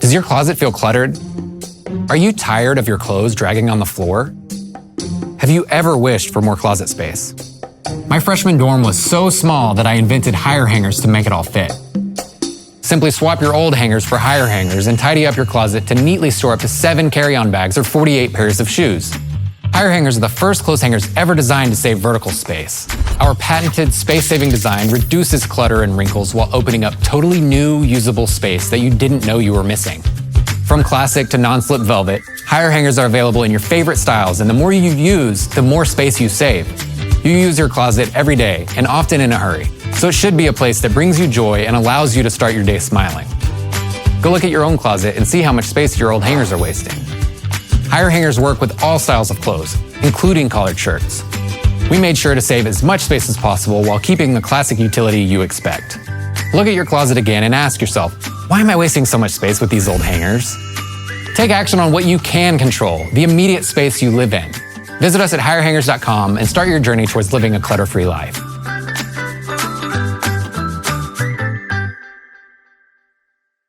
Does your closet feel cluttered? Are you tired of your clothes dragging on the floor? Have you ever wished for more closet space? My freshman dorm was so small that I invented higher hangers to make it all fit. Simply swap your old hangers for higher hangers and tidy up your closet to neatly store up to 7 carry-on bags or 48 pairs of shoes. Higher hangers are the first clothes hangers ever designed to save vertical space. Our patented space-saving design reduces clutter and wrinkles while opening up totally new, usable space that you didn't know you were missing. From classic to non-slip velvet, higher hangers are available in your favorite styles, and the more you use, the more space you save. You use your closet every day, and often in a hurry, so it should be a place that brings you joy and allows you to start your day smiling. Go look at your own closet and see how much space your old hangers are wasting. Higher hangers work with all styles of clothes, including collared shirts. We made sure to save as much space as possible while keeping the classic utility you expect. Look at your closet again and ask yourself, why am I wasting so much space with these old hangers? Take action on what you can control, the immediate space you live in. Visit us at higherhangers.com and start your journey towards living a clutter-free life.